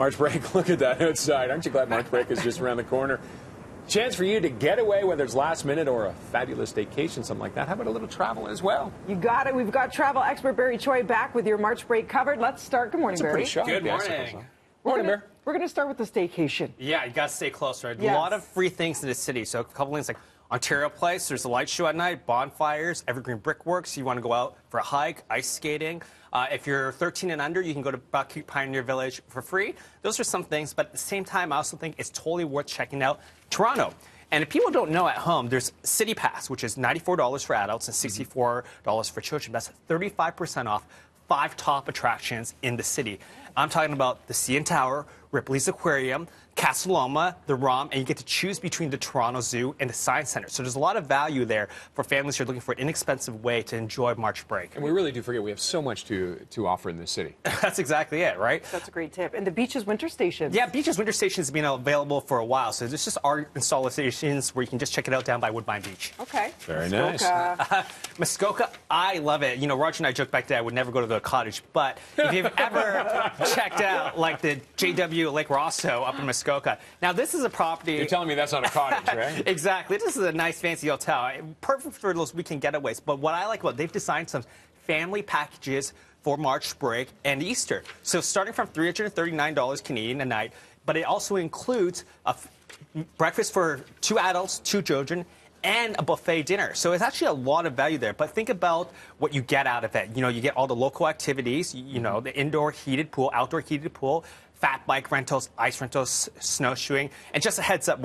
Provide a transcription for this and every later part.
March break, look at that outside. Aren't you glad March break is just around the corner? Chance for you to get away, whether it's last minute or a fabulous staycation, something like that. How about a little travel as well? You got it. We've got travel expert Barry Choi back with your March break covered. Let's start. Good morning, Barry. Good morning. Morning, Bear. We're going to start with the staycation. Yeah, you got to stay close, right? Yes. A lot of free things in the city. So a couple things like Ontario Place, there's a light show at night, bonfires, Evergreen Brickworks. You want to go out for a hike, ice skating. If you're 13 and under, you can go to Buckhead Pioneer Village for free. Those are some things, but at the same time, I also think it's totally worth checking out Toronto. And if people don't know at home, there's City Pass, which is $94 for adults and $64 for children. That's 35% off 5 top attractions in the city. I'm talking about the CN Tower, Ripley's Aquarium, Casa Loma, the ROM, and you get to choose between the Toronto Zoo and the Science Center. So there's a lot of value there for families who are looking for an inexpensive way to enjoy March break. And we really do forget we have so much to offer in this city. That's exactly it, right? That's a great tip. And the Beaches Winter Station. Yeah, Beaches Winter Station has been available for a while. So there's just art installations where you can just check it out down by Woodbine Beach. Okay. Very Muskoka. nice. Muskoka, I love it. You know, Roger and I joked back then I would never go to the cottage, but if you've ever checked out like the JW Lake Rosso up in Muskoka, now this is a property. You're telling me that's not a cottage, right? Exactly. This is a nice fancy hotel. Perfect for those weekend getaways. But what I like about they've designed some family packages for March break and Easter. So starting from $339 Canadian a night, but it also includes a breakfast for 2 adults, 2 children, and a buffet dinner. So it's actually a lot of value there. But think about what you get out of it. You know, you get all the local activities, you know, the indoor heated pool, outdoor heated pool, fat bike rentals, ice rentals, snowshoeing. And just a heads up,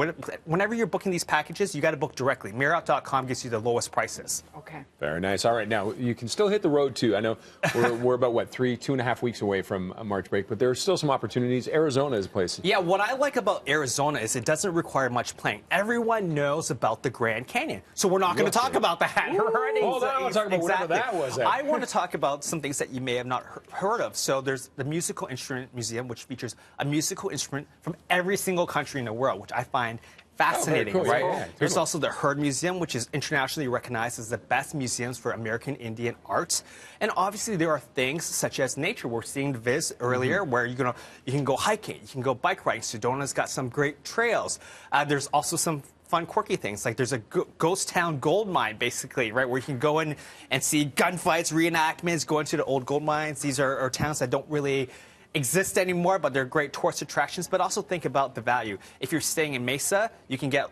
whenever you're booking these packages, you got to book directly. Marriott.com gives you the lowest prices. Okay. Very nice. All right, now you can still hit the road too. I know we're about what 2.5 weeks away from a March break, but there are still some opportunities. Arizona is a place. Yeah, what I like about Arizona is it doesn't require much planning. Everyone knows about the Grand Canyon, so we're not going to talk about that. Hold on, let's talk about whatever that was. I want to talk about some things that you may have not heard of. So there's the Musical Instrument Museum, which features a musical instrument from every single country in the world, which I find fascinating, cool. right? Yeah, There's also the Heard Museum, which is internationally recognized as the best museums for American Indian arts. And obviously there are things such as nature. We're seeing the Viz earlier, where you can go hiking, you can go bike riding. Sedona's got some great trails. There's also some fun, quirky things. Like there's a ghost town gold mine, basically, right, where you can go in and see gunfights, reenactments, go into the old gold mines. These are towns that don't really exist anymore, but they're great tourist attractions. But also think about the value. If you're staying in Mesa, you can get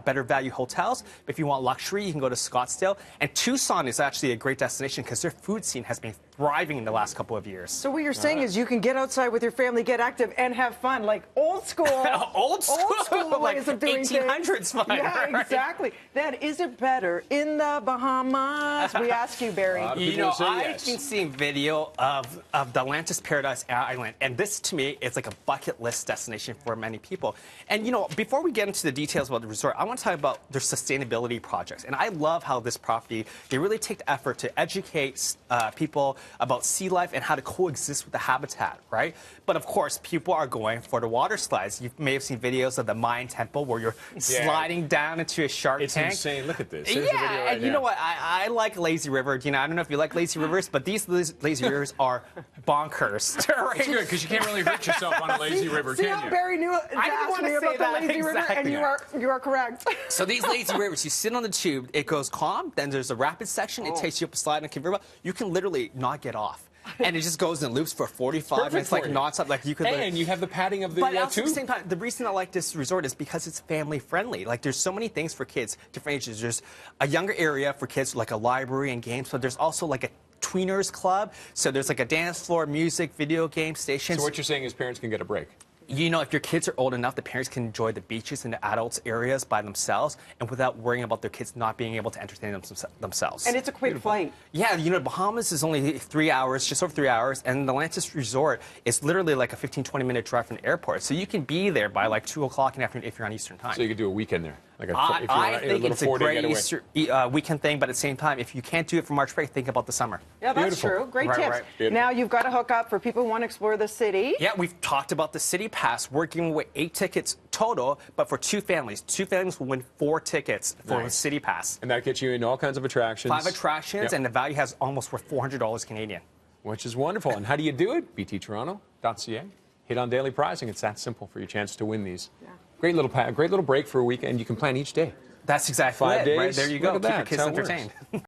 better value hotels. If you want luxury, you can go to Scottsdale. And Tucson is actually a great destination because their food scene has been thriving in the last couple of years. So what you're saying is you can get outside with your family, get active, and have fun, like old school. old school ways of doing 1800s fun. Yeah, right? Exactly. Then is it better in the Bahamas? We ask you, Barry. You know, I've been seeing video of the Atlantis Paradise Island, and this to me is like a bucket list destination for many people. And you know, before we get into the details about the resort, I want to talk about their sustainability projects. And I love how this property, they really take the effort to educate people about sea life and how to coexist with the habitat, right? But of course, people are going for the water slides. You may have seen videos of the Mayan temple where you're sliding down into a shark tank. It's insane. Look at this. Yeah, and you know what? I like lazy river. You know, I don't know if you like lazy rivers, but these lazy rivers are bonkers. Right? It's good because you can't really hurt yourself on a lazy river, See can how you? Barry knew to ask me about the lazy river, and you are correct. So these lazy rivers, you sit on the tube, it goes calm, then there's a rapid section, it takes you up a slide and conveyor belt. You can literally not get off. And it just goes in loops for 45 minutes, like nonstop. Like you could. And you have the padding of the But also tube. at the same time, the reason I like this resort is because it's family friendly. Like there's so many things for kids, different ages. There's a younger area for kids, like a library and games. But there's also like a tweeners club. So there's like a dance floor, music, video game stations. So what you're saying is parents can get a break. You know, if your kids are old enough, the parents can enjoy the beaches and the adults areas by themselves and without worrying about their kids not being able to entertain themselves. And it's a quick flight. Yeah, you know, Bahamas is only 3 hours, just over 3 hours, and the Atlantis Resort is literally like a 15, 20-minute drive from the airport. So you can be there by like 2 o'clock in the afternoon if you're on Eastern time. So you could do a weekend there. Like I think it's a great Easter weekend thing, but at the same time, if you can't do it for March break, think about the summer. Yeah, that's true. Great tips. Right. Now you've got to hook up for people who want to explore the city. Yeah, we've talked about the City Pass. We're giving away 8 tickets total, but for 2 families. 2 families will win 4 tickets for the City Pass. And that gets you into all kinds of attractions. 5 attractions, and the value has almost worth $400 Canadian. Which is wonderful. And how do you do it? bttoronto.ca. hit on daily prizing. It's that simple for your chance to win these. Yeah. Great little break for a weekend. You can plan each day. That's exactly 5 it. days. Right, there you go. Look Keep at your that. kids That's how it works. entertained.